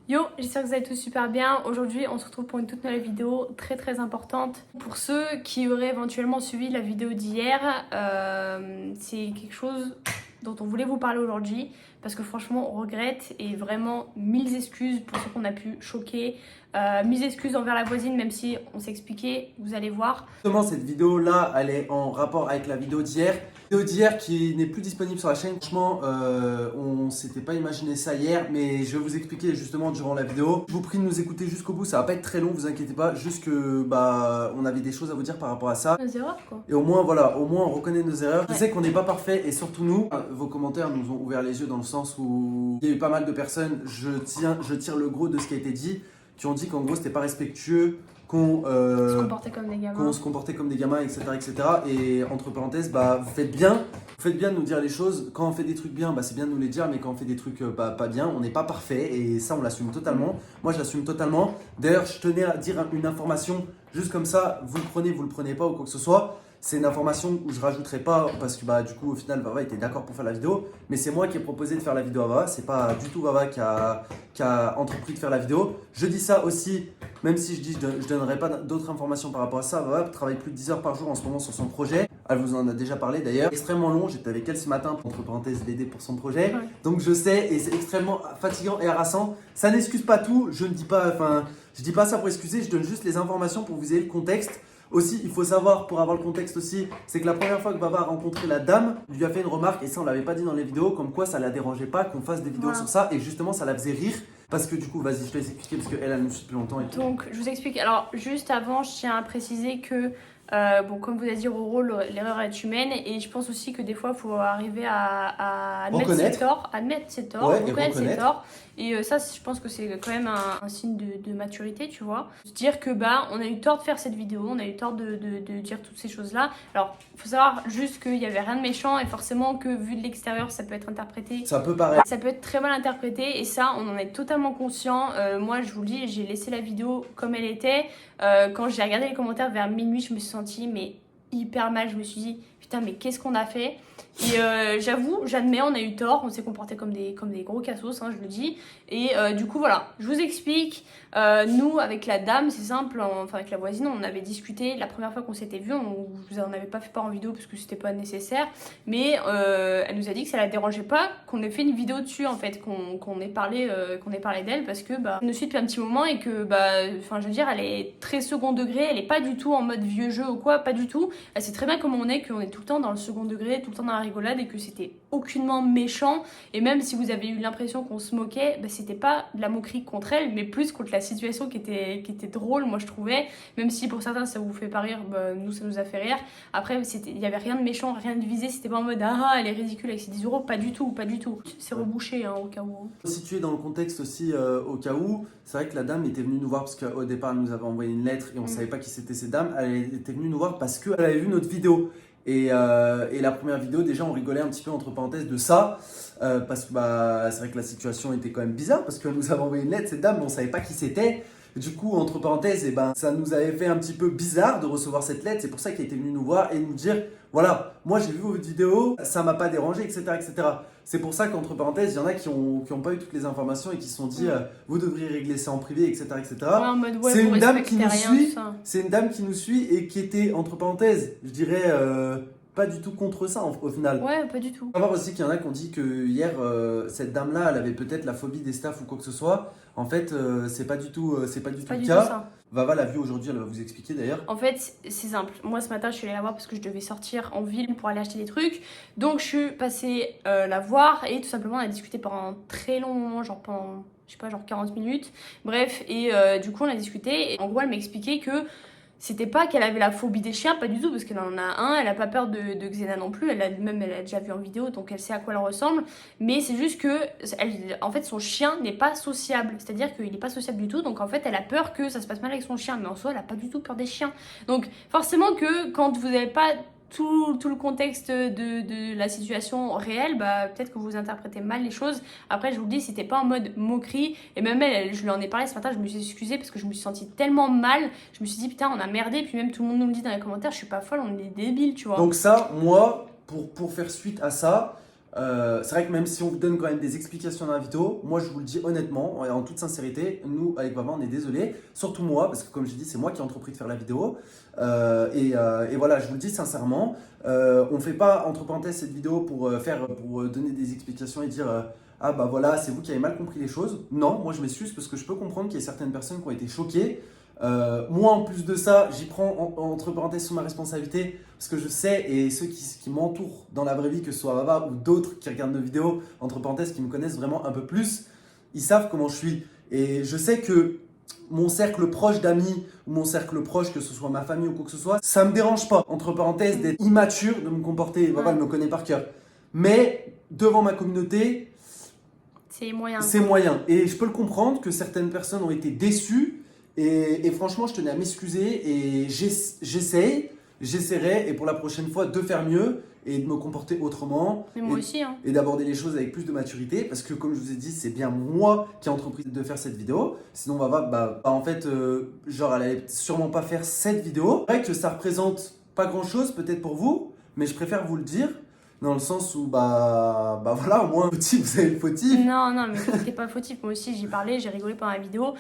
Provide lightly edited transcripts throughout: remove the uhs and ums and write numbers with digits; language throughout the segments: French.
Yo, j'espère que vous allez tous super bien. Aujourd'hui, on se retrouve pour une toute nouvelle vidéo très importante. Pour ceux qui auraient éventuellement suivi la vidéo d'hier, c'est quelque chose dont on voulait vous parler aujourd'hui parce que franchement, on regrette et vraiment mille excuses pour ce qu'on a pu choquer. Mille excuses envers la voisine, même si on s'est expliqué, vous allez voir. Justement, cette vidéo-là, elle est en rapport avec la vidéo d'hier. Vidéo d'hier qui n'est plus disponible sur la chaîne. Franchement, on s'était pas imaginé ça hier, mais je vais vous expliquer justement durant la vidéo. Je vous prie de nous écouter jusqu'au bout, ça va pas être très long, vous inquiétez pas. Juste que on avait des choses à vous dire par rapport à ça. Nos erreurs, quoi. Et au moins, voilà, au moins on reconnaît nos erreurs. Je Ouais. sais qu'on n'est pas parfait et surtout nous, vos commentaires nous ont ouvert les yeux dans le sens où il y a eu pas mal de personnes, je tire le gros de ce qui a été dit, qui ont dit qu'en gros c'était pas respectueux, qu'on Se comporter comme des gamins. qu'on se comportait comme des gamins, etc. Et entre parenthèses, vous faites bien de nous dire les choses. Quand on fait des trucs bien, c'est bien de nous les dire, mais quand on fait des trucs pas bien, on n'est pas parfait et ça, on l'assume totalement. Moi, je l'assume totalement. D'ailleurs, je tenais à dire une information, juste comme ça, vous le prenez pas ou quoi que ce soit. C'est une information où je rajouterai pas parce que du coup au final Vava était d'accord pour faire la vidéo, mais c'est moi qui ai proposé de faire la vidéo à Vava, c'est pas du tout Vava qui a entrepris de faire la vidéo. Je dis ça aussi, même si je donnerai pas d'autres informations par rapport à ça. Vava travaille plus de 10 heures par jour en ce moment sur son projet. Elle vous en a déjà parlé d'ailleurs. Extrêmement long, j'étais avec elle ce matin entre parenthèses l'aider pour son projet. Ouais. Donc je sais et c'est extrêmement fatigant et harassant. Ça n'excuse pas tout, je dis pas ça pour excuser, je donne juste les informations pour que vous ayez le contexte. Aussi, il faut savoir, pour avoir le contexte aussi, c'est que la première fois que Vava a rencontré la dame, lui a fait une remarque, et ça on l'avait pas dit dans les vidéos, comme quoi ça la dérangeait pas qu'on fasse des vidéos Voilà. sur ça, et justement ça la faisait rire, parce que du coup, vas-y, je te laisse expliquer, parce qu'elle nous suit depuis longtemps et tout. Donc, je vous explique. Alors, juste avant, je tiens à préciser que, comme vous avez dit, Roro, l'erreur est humaine. Et je pense aussi que des fois, il faut arriver à admettre ses Reconnaître. torts. Admettre ses torts, Ouais, et reconnaître ses reconnaître. torts. Et ça, je pense que c'est quand même un signe de maturité, tu vois. Se dire que, on a eu tort de faire cette vidéo, on a eu tort de dire toutes ces choses-là. Alors, il faut savoir juste qu'il n'y avait rien de méchant et forcément que, vu de l'extérieur, ça peut être interprété. Ça peut paraître. Ça peut être très mal interprété et ça, on en est totalement conscient. Moi, je vous le dis, j'ai laissé la vidéo comme elle était. Quand j'ai regardé les commentaires vers minuit, je me suis sentie hyper mal. Je me suis dit, putain, mais qu'est-ce qu'on a fait? Et j'avoue, j'admets, on a eu tort, on s'est comporté comme des gros cassos, je le dis. Et du coup, voilà, je vous explique. Nous, avec la dame, c'est simple, enfin avec la voisine, on avait discuté la première fois qu'on s'était vu. On vous en avait pas fait part en vidéo parce que c'était pas nécessaire. Mais elle nous a dit que ça la dérangeait pas qu'on ait fait une vidéo dessus, en fait, qu'on ait parlé d'elle parce que elle nous suit depuis un petit moment et que, enfin, je veux dire, elle est très second degré, elle est pas du tout en mode vieux jeu ou quoi, pas du tout. Elle sait très bien comment on est, qu'on est tout le temps dans le second degré, tout le temps dans la rigolade et que c'était aucunement méchant. Et même si vous avez eu l'impression qu'on se moquait, c'était pas de la moquerie contre elle, mais plus contre la situation qui était drôle, moi je trouvais. Même si pour certains ça vous fait pas rire, nous ça nous a fait rire. Après, il y avait rien de méchant, rien de visé, c'était pas en mode ah elle est ridicule avec ses 10 euros, pas du tout, pas du tout. C'est rebouché au cas où. Situé dans le contexte aussi au cas où, c'est vrai que la dame était venue nous voir parce qu'au départ elle nous avait envoyé une lettre et on savait pas qui c'était ces dames. Elle était venue nous voir parce qu'elle avait vu notre vidéo. Et la première vidéo, déjà, on rigolait un petit peu entre parenthèses de ça, parce que c'est vrai que la situation était quand même bizarre, parce qu'elle nous avait envoyé une lettre, cette dame, mais on savait pas qui c'était. Du coup, entre parenthèses, ça nous avait fait un petit peu bizarre de recevoir cette lettre. C'est pour ça qu'elle était venue nous voir et nous dire, voilà, moi j'ai vu votre vidéo, ça m'a pas dérangé, etc. C'est pour ça qu'entre parenthèses, il y en a qui ont pas eu toutes les informations et qui se sont dit, vous devriez régler ça en privé, etc. Ouais, en mode ouais, C'est vous une dame qui respectez nous rien, suit. tout ça. C'est une dame qui nous suit et qui était, entre parenthèses, je dirais, pas du tout contre ça au final. Ouais, pas du tout. Il faut savoir aussi qu'il y en a qui ont dit que hier, cette dame-là, elle avait peut-être la phobie des staffs ou quoi que ce soit. En fait, c'est pas du tout, Pas le du cas. tout ça. Vava l'a vu aujourd'hui, elle va vous expliquer d'ailleurs. En fait, c'est simple. Moi, ce matin, je suis allée la voir parce que je devais sortir en ville pour aller acheter des trucs. Donc, je suis passée la voir et tout simplement, on a discuté pendant un très long moment, genre pendant, je sais pas, genre 40 minutes. Bref, et du coup, on a discuté. Et en gros, elle m'a expliqué que c'était pas qu'elle avait la phobie des chiens, pas du tout, parce qu'elle en a un, elle a pas peur de Xena non plus, elle a déjà vu en vidéo, donc elle sait à quoi elle ressemble, mais c'est juste que, en fait, son chien n'est pas sociable, c'est-à-dire qu'il n'est pas sociable du tout, donc en fait, elle a peur que ça se passe mal avec son chien, mais en soi, elle a pas du tout peur des chiens. Donc, forcément que, quand vous n'avez pas tout le contexte de la situation réelle, peut-être que vous interprétez mal les choses. Après, je vous le dis, c'était pas en mode moquerie. Et même elle, je lui en ai parlé ce matin, je me suis excusée parce que je me suis sentie tellement mal. Je me suis dit, putain, on a merdé. Puis même tout le monde nous le dit dans les commentaires, je suis pas folle, on est débiles, tu vois. Donc ça, moi, pour faire suite à ça, C'est vrai que même si on vous donne quand même des explications dans la vidéo, moi je vous le dis honnêtement, en toute sincérité, nous avec Baba on est désolé, surtout moi, parce que comme je dis c'est moi qui ai entrepris de faire la vidéo, et voilà, je vous le dis sincèrement, on fait pas entre parenthèses cette vidéo pour donner des explications et dire ah bah voilà c'est vous qui avez mal compris les choses. Non, moi je m'excuse parce que je peux comprendre qu'il y a certaines personnes qui ont été choquées. Moi en plus de ça, j'y prends entre parenthèses sous ma responsabilité parce que je sais, et ceux qui m'entourent dans la vraie vie, que ce soit Baba ou d'autres qui regardent nos vidéos, entre parenthèses qui me connaissent vraiment un peu plus, ils savent comment je suis. Et je sais que mon cercle proche d'amis ou mon cercle proche, que ce soit ma famille ou quoi que ce soit, ça me dérange pas, entre parenthèses, d'être immature, de me comporter. Baba elle me connaît par cœur. Mais devant ma communauté, c'est moyen. C'est moyen. Et je peux le comprendre que certaines personnes ont été déçues. Et franchement, je tenais à m'excuser et j'essaierai, et pour la prochaine fois, de faire mieux et de me comporter autrement. Mais moi aussi, hein. Et d'aborder les choses avec plus de maturité, parce que comme je vous ai dit, c'est bien moi qui ai entrepris de faire cette vidéo. Sinon, en fait, genre, elle allait sûrement pas faire cette vidéo. C'est vrai que ça représente pas grand-chose peut-être pour vous, mais je préfère vous le dire. Dans le sens où, voilà, au moins, fautif, vous avez le fautif. Non, mais t'es pas fautif. Moi aussi, j'y parlais, j'ai rigolé pendant la vidéo.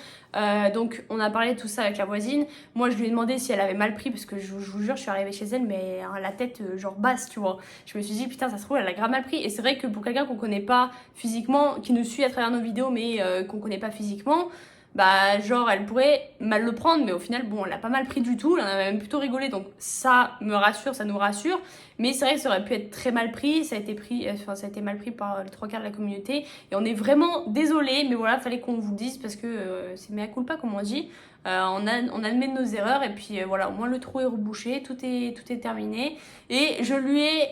Donc, on a parlé de tout ça avec la voisine. Moi, je lui ai demandé si elle avait mal pris, parce que je vous jure, je suis arrivée chez elle, mais la tête, genre, basse, tu vois. Je me suis dit, putain, ça se trouve, elle a grave mal pris. Et c'est vrai que pour quelqu'un qu'on connaît pas physiquement, qui nous suit à travers nos vidéos, mais qu'on connaît pas physiquement, bah genre elle pourrait mal le prendre, mais au final bon elle a pas mal pris du tout, elle en a même plutôt rigolé, donc ça me rassure, ça nous rassure. Mais c'est vrai que ça aurait pu être très mal pris, ça a été mal pris par les 3 quarts de la communauté et on est vraiment désolé, mais voilà, fallait qu'on vous le dise parce que c'est mea culpa comme on dit. On admet nos erreurs et puis voilà, au moins le trou est rebouché, tout est terminé et je lui ai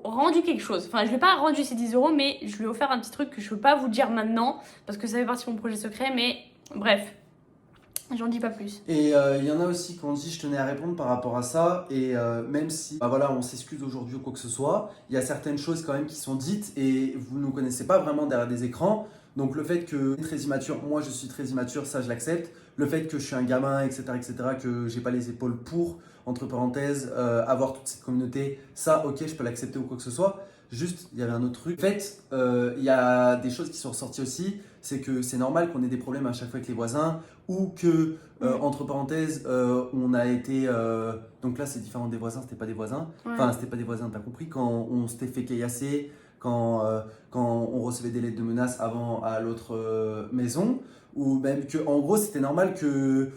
rendu quelque chose. Enfin, je lui ai pas rendu ces 10 euros, mais je lui ai offert un petit truc que je peux pas vous dire maintenant parce que ça fait partie de mon projet secret, mais bref, j'en dis pas plus. Et il y en a aussi qui ont dit, je tenais à répondre par rapport à ça, et même si voilà, on s'excuse aujourd'hui ou quoi que ce soit, il y a certaines choses quand même qui sont dites et vous ne nous connaissez pas vraiment derrière des écrans. Donc le fait que je suis très immature, moi je suis très immature, ça je l'accepte. Le fait que je suis un gamin, etc., que j'ai pas les épaules pour, entre parenthèses, avoir toute cette communauté, ça ok, je peux l'accepter ou quoi que ce soit. Juste, il y avait un autre truc. En fait, il y a des choses qui sont ressorties aussi, c'est que c'est normal qu'on ait des problèmes à chaque fois avec les voisins, ou que, entre parenthèses, on a été... donc là, c'est différent des voisins, c'était pas des voisins. Ouais. Enfin, c'était pas des voisins, t'as compris, quand on s'était fait caillasser, quand on recevait des lettres de menaces avant à l'autre maison, ou même que, en gros, c'était normal que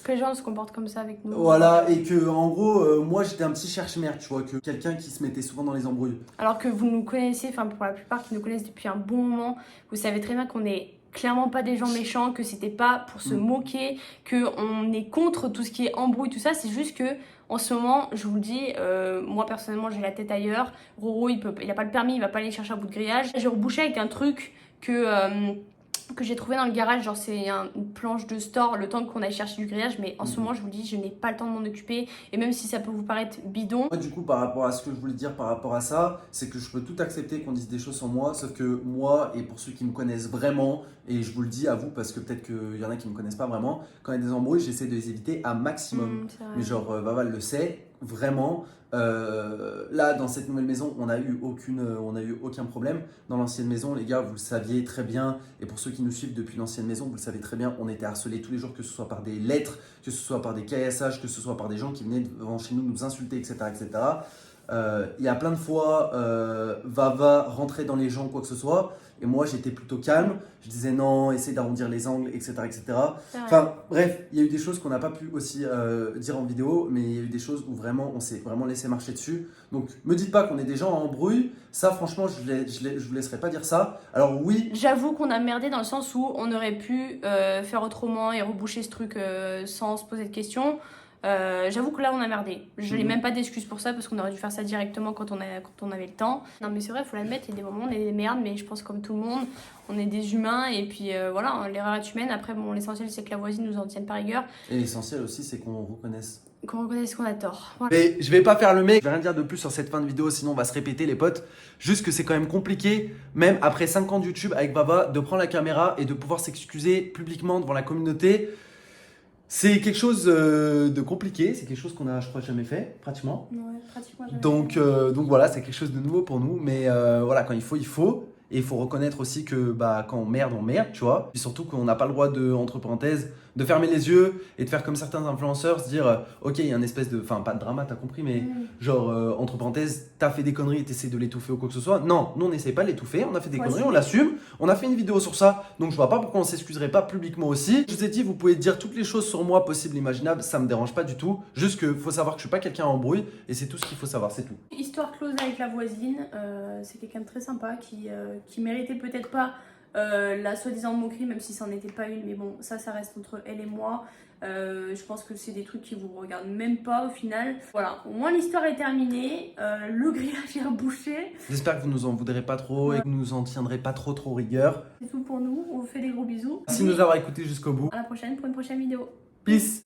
les gens se comportent comme ça avec nous. Voilà, et que en gros, moi j'étais un petit cherche-merde, tu vois, que quelqu'un qui se mettait souvent dans les embrouilles. Alors que vous nous connaissez, enfin pour la plupart qui nous connaissent depuis un bon moment, vous savez très bien qu'on est clairement pas des gens méchants, que c'était pas pour se moquer, qu'on est contre tout ce qui est embrouille, tout ça. C'est juste que en ce moment, je vous le dis, moi personnellement j'ai la tête ailleurs. Roro il a pas le permis, il va pas aller chercher un bout de grillage. J'ai rebouché avec un truc que j'ai trouvé dans le garage, genre c'est une planche de store, le temps qu'on aille chercher du grillage, mais en ce moment je vous dis je n'ai pas le temps de m'en occuper, et même si ça peut vous paraître bidon. Moi du coup par rapport à ce que je voulais dire par rapport à ça, c'est que je peux tout accepter qu'on dise des choses sur moi, sauf que moi, et pour ceux qui me connaissent vraiment, et je vous le dis à vous parce que peut-être qu'il y en a qui me connaissent pas vraiment, quand il y a des embrouilles j'essaie de les éviter à maximum. Mais genre Baba le sait, vraiment. Là dans cette nouvelle maison on a eu aucun problème. Dans l'ancienne maison les gars vous le saviez très bien, et pour ceux qui nous suivent depuis l'ancienne maison vous le savez très bien, on était harcelés tous les jours, que ce soit par des lettres, que ce soit par des caillassages, que ce soit par des gens qui venaient devant chez nous nous insulter, etc. Il y a plein de fois Vava rentrait dans les gens quoi que ce soit, et moi j'étais plutôt calme, je disais non, essaie d'arrondir les angles, etc. Enfin bref, il y a eu des choses qu'on n'a pas pu aussi dire en vidéo, mais il y a eu des choses où vraiment on s'est vraiment laissé marcher dessus. Donc me dites pas qu'on est des gens en embrouille, ça franchement je vous laisserai pas dire ça. Alors oui, j'avoue qu'on a merdé dans le sens où on aurait pu faire autrement et reboucher ce truc sans se poser de questions. J'avoue que là on a merdé. Je n'ai même pas d'excuses pour ça parce qu'on aurait dû faire ça directement quand on avait le temps. Non mais c'est vrai, il faut l'admettre, il y a des moments où on est des merdes, mais je pense comme tout le monde, on est des humains et puis voilà, l'erreur est humaine. Après bon, l'essentiel c'est que la voisine nous en tienne par rigueur. Et l'essentiel aussi c'est qu'on reconnaisse qu'on a tort. Voilà. Mais je vais pas faire le mec, je vais rien dire de plus sur cette fin de vidéo, sinon on va se répéter les potes. Juste que c'est quand même compliqué, même après 5 ans de YouTube avec Baba, de prendre la caméra et de pouvoir s'excuser publiquement devant la communauté. C'est quelque chose de compliqué, c'est quelque chose qu'on a, je crois, jamais fait, pratiquement. Ouais, pratiquement jamais. Donc voilà, c'est quelque chose de nouveau pour nous. Mais voilà, quand il faut, il faut. Et il faut reconnaître aussi que bah, quand on merde, tu vois. Et surtout qu'on n'a pas le droit de, entre parenthèses, de fermer les yeux et de faire comme certains influenceurs, se dire, ok, il y a une espèce de, enfin pas de drama, t'as compris, mais genre, entre parenthèses, t'as fait des conneries et t'essaies de l'étouffer ou quoi que ce soit. Non, nous on n'essaie pas de l'étouffer, on a fait des conneries, on l'assume, on a fait une vidéo sur ça, donc je vois pas pourquoi on s'excuserait pas publiquement aussi. Je vous ai dit, vous pouvez dire toutes les choses sur moi possibles, imaginables, ça me dérange pas du tout. Juste que faut savoir que je suis pas quelqu'un en embrouille et c'est tout ce qu'il faut savoir, c'est tout. Histoire close avec la voisine, c'est quelqu'un de très sympa qui méritait peut-être pas la soi-disant moquerie, même si ça n'en était pas une, mais bon, ça reste entre elle et moi. Je pense que c'est des trucs qui vous regardent même pas au final. Voilà, au moins l'histoire est terminée, le grillage est rebouché. J'espère que vous nous en voudrez pas trop et que vous nous en tiendrez pas trop rigueur. C'est tout pour nous, on vous fait des gros bisous. Merci de nous avoir écoutés jusqu'au bout. À la prochaine pour une prochaine vidéo. Peace.